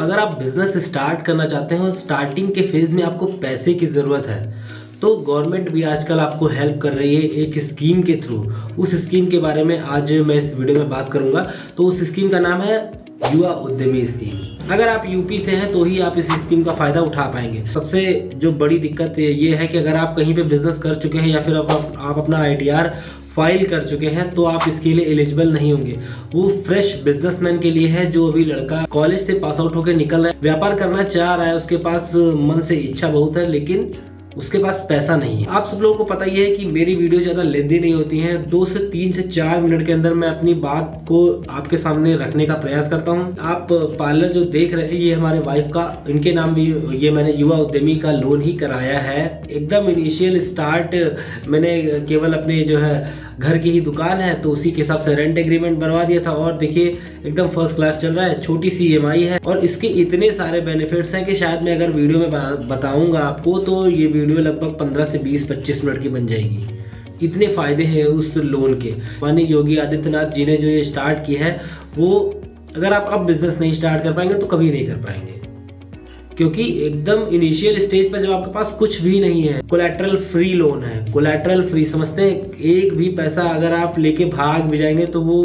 अगर आप business start करना चाहते हैं और स्टार्टिंग के फेज में आपको पैसे की ज़रूरत है, तो गवर्नमेंट भी आजकल आपको हेल्प कर रही है एक स्कीम के थ्रू। उस स्कीम के बारे में आज मैं इस वीडियो में बात करूंगा। तो उस स्कीम का नाम है युवा उद्यमी स्कीम। अगर आप यूपी से हैं तो ही आप इस स्कीम का फ़ायदा उठा पाएंगे। सबसे जो बड़ी दिक्कत ये है कि अगर आप कहीं पे बिजनेस कर चुके हैं या फिर आप अपना आईटीआर फाइल कर चुके हैं तो आप इसके लिए एलिजिबल नहीं होंगे। वो फ्रेश बिजनेसमैन के लिए है, जो अभी लड़का कॉलेज से पास आउट होकर निकल रहा है, व्यापार करना चाह रहा है, उसके पास मन से इच्छा बहुत है लेकिन उसके पास पैसा नहीं है। आप सब लोगों को पता ही है कि मेरी वीडियो ज़्यादा लेंदी नहीं होती हैं। 2 से 3 से 4 मिनट के अंदर मैं अपनी बात को आपके सामने रखने का प्रयास करता हूं। आप पार्लर जो देख रहे हैं ये हमारे वाइफ का, इनके नाम भी ये मैंने युवा उद्यमी का लोन ही कराया है। एकदम इनिशियल स्टार्ट मैंने केवल अपने जो है घर की ही दुकान है तो उसी के हिसाब से रेंट एग्रीमेंट बनवा दिया था और देखिए एकदम फर्स्ट क्लास चल रहा है। छोटी सी EMI है और इसके इतने सारे बेनिफिट्स हैं कि शायद मैं अगर वीडियो में बताऊंगा आपको तो ये वीडियो लगभग 15 से 20-25 मिनट की बन जाएगी। इतने फायदे हैं उस लोन के। माननीय योगी आदित्यनाथ जी ने जो ये स्टार्ट किया है वो अगर आप अब बिजनेस नहीं स्टार्ट कर पाएंगे तो कभी नहीं कर पाएंगे, क्योंकि एकदम इनिशियल स्टेज पर जब आपके पास कुछ भी नहीं है, कोलैटरल फ्री लोन है। कोलैटरल फ्री समझते हैं, एक भी पैसा अगर आप लेके भाग भी जाएंगे तो वो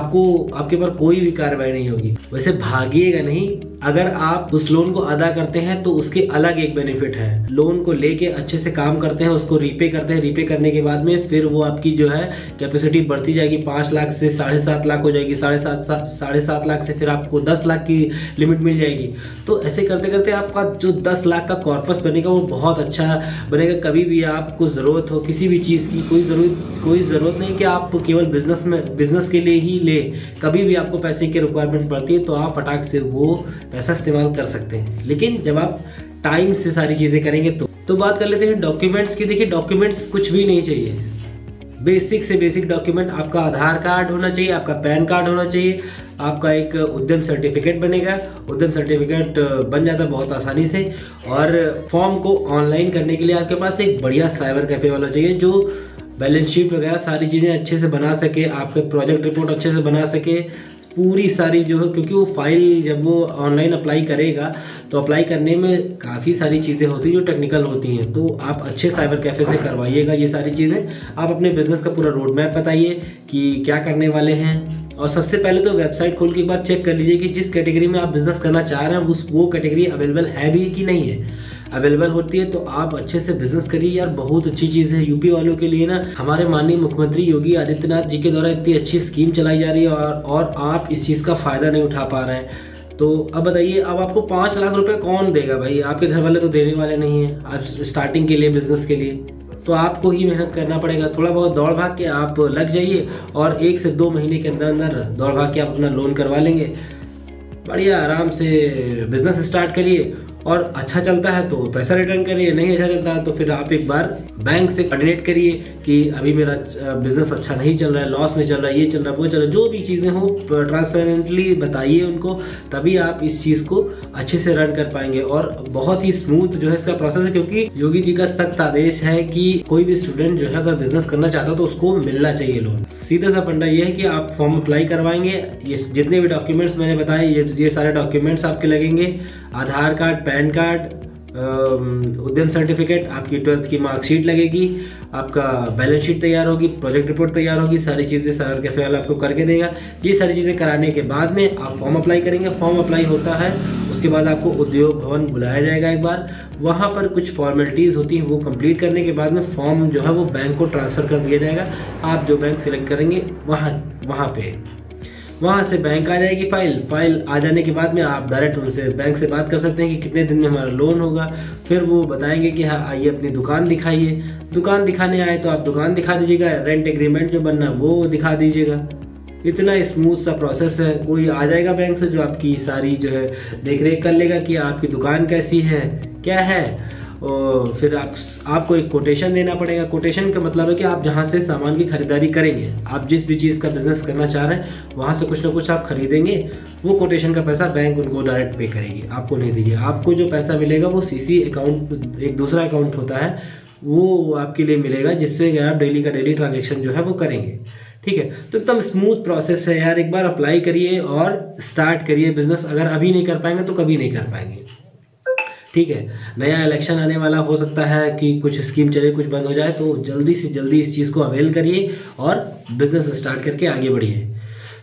आपके ऊपर कोई भी कार्रवाई नहीं होगी। वैसे भागिएगा नहीं, अगर आप उस लोन को अदा करते हैं तो उसके अलग एक बेनिफिट है। लोन को लेके अच्छे से काम करते हैं, उसको रीपे करते हैं, रीपे करने के बाद में फिर वो आपकी जो है कैपेसिटी बढ़ती जाएगी। 5 लाख से 7.5 लाख हो जाएगी, 7.5 लाख से फिर आपको 10 लाख की लिमिट मिल जाएगी। तो ऐसे करते करते आपका जो 10 लाख का कॉर्पस बनेगा वो बहुत अच्छा बनेगा। कभी भी आपको ज़रूरत हो किसी भी चीज़ की, कोई ज़रूरत नहीं कि आप केवल बिजनेस के लिए ही ले। कभी भी आपको पैसे की रिक्वायरमेंट पड़ती है तो आप फटाक से वो पैसा इस्तेमाल कर सकते हैं। लेकिन जब आप टाइम से सारी चीज़ें करेंगे तो बात कर लेते हैं डॉक्यूमेंट्स की। देखिए डॉक्यूमेंट्स कुछ भी नहीं चाहिए। बेसिक से बेसिक डॉक्यूमेंट आपका आधार कार्ड होना चाहिए, आपका पैन कार्ड होना चाहिए, आपका एक उद्यम सर्टिफिकेट बनेगा। उद्यम सर्टिफिकेट बन जाता है बहुत आसानी से। और फॉर्म को ऑनलाइन करने के लिए आपके पास एक बढ़िया साइबर कैफे वाला चाहिए जो बैलेंस शीट वगैरह सारी चीज़ें अच्छे से बना सके, आपके प्रोजेक्ट रिपोर्ट अच्छे से बना सके, पूरी सारी जो है, क्योंकि वो फाइल जब वो ऑनलाइन अप्लाई करेगा तो अप्लाई करने में काफ़ी सारी चीज़ें होती हैं जो टेक्निकल होती हैं। तो आप अच्छे साइबर कैफ़े से करवाइएगा ये सारी चीज़ें। आप अपने बिजनेस का पूरा रोड मैप बताइए कि क्या करने वाले हैं। और सबसे पहले तो वेबसाइट खोल के एक बार चेक कर लीजिए कि जिस कैटेगरी में आप बिजनेस करना चाह रहे हैं वो कैटेगरी अवेलेबल है भी कि नहीं है। अवेलेबल होती है तो आप अच्छे से बिजनेस करिए यार, बहुत अच्छी चीज़ है। यूपी वालों के लिए ना हमारे माननीय मुख्यमंत्री योगी आदित्यनाथ जी के द्वारा इतनी अच्छी स्कीम चलाई जा रही है और आप इस चीज़ का फ़ायदा नहीं उठा पा रहे हैं। तो अब बताइए, अब आपको 5 लाख रुपए कौन देगा भाई? आपके घर वाले तो देने वाले नहीं हैं। आप स्टार्टिंग के लिए, बिजनेस के लिए तो आपको ही मेहनत करना पड़ेगा। थोड़ा बहुत दौड़ भाग के आप लग जाइए और 1 से 2 महीने के अंदर अंदर दौड़ भाग के आप अपना लोन करवा लेंगे। बढ़िया आराम से बिजनेस स्टार्ट करिए और अच्छा चलता है तो पैसा रिटर्न करिए, नहीं अच्छा चलता है तो फिर आप एक बार बैंक से कोऑर्डिनेट करिए कि अभी मेरा बिजनेस अच्छा नहीं चल रहा है, लॉस में चल रहा है, ये चल रहा है, वो चल रहा है। जो भी चीज़ें हो ट्रांसपेरेंटली बताइए उनको, तभी आप इस चीज़ को अच्छे से रन कर पाएंगे। और बहुत ही स्मूथ जो है इसका प्रोसेस है, क्योंकि योगी जी का सख्त आदेश है कि कोई भी स्टूडेंट जो है अगर बिजनेस करना चाहता है तो उसको मिलना चाहिए लोन। सीधा सा फंडा ये है कि आप फॉर्म अप्लाई करवाएंगे, ये जितने भी डॉक्यूमेंट्स मैंने बताए ये सारे डॉक्यूमेंट्स आपके लगेंगे। आधार कार्ड, पैन कार्ड, उद्यम सर्टिफिकेट, आपकी 12th की मार्कशीट लगेगी, आपका बैलेंस शीट तैयार होगी, प्रोजेक्ट रिपोर्ट तैयार होगी, सारी चीज़ें साइबर कैफे वाला आपको करके देगा। ये सारी चीज़ें कराने के बाद में आप फॉर्म अप्लाई करेंगे। फॉर्म अप्लाई होता है उसके बाद आपको उद्योग भवन बुलाया जाएगा एक बार। वहाँ पर कुछ फॉर्मेलिटीज़ होती हैं वो कंप्लीट करने के बाद में फॉर्म जो है वो बैंक को ट्रांसफ़र कर दिया जाएगा। आप जो बैंक सिलेक्ट करेंगे वहाँ से बैंक आ जाएगी। फाइल आ जाने के बाद में आप डायरेक्ट उनसे बैंक से बात कर सकते हैं कि कितने दिन में हमारा लोन होगा। फिर वो बताएंगे कि हाँ आइए अपनी दुकान दिखाइए। दुकान दिखाने आए तो आप दुकान दिखा दीजिएगा, रेंट एग्रीमेंट जो बनना वो दिखा दीजिएगा। इतना स्मूथ सा प्रोसेस है। कोई आ जाएगा बैंक से जो आपकी सारी जो है देख रेख कर लेगा कि आपकी दुकान कैसी है, क्या है। और फिर आपको एक कोटेशन देना पड़ेगा। कोटेशन का मतलब है कि आप जहाँ से सामान की खरीदारी करेंगे, आप जिस भी चीज़ का बिजनेस करना चाह रहे हैं वहाँ से कुछ ना कुछ आप खरीदेंगे, वो कोटेशन का पैसा बैंक उनको डायरेक्ट पे करेगी, आपको नहीं देगी। आपको जो पैसा मिलेगा वो CC अकाउंट, एक दूसरा अकाउंट होता है, वो आपके लिए मिलेगा जिससे आप डेली का डेली ट्रांजेक्शन जो है वो करेंगे। ठीक है। तो एकदम स्मूथ प्रोसेस है यार, एक बार अप्लाई करिए और स्टार्ट करिए बिजनेस। अगर अभी नहीं कर पाएंगे तो कभी नहीं कर पाएंगे, ठीक है। नया इलेक्शन आने वाला, हो सकता है कि कुछ स्कीम चले कुछ बंद हो जाए, तो जल्दी से जल्दी इस चीज़ को अवेल करिए और बिजनेस स्टार्ट करके आगे बढ़िए।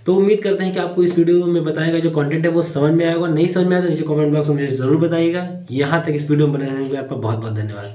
तो उम्मीद करते हैं कि आपको इस वीडियो में बताएगा जो कंटेंट है वो समझ में आएगा। नहीं समझ में आया तो नीचे कमेंट बॉक्स में मुझे ज़रूर बताइएगा। यहाँ तक इस वीडियो में बने रहने के लिए आपका बहुत बहुत धन्यवाद।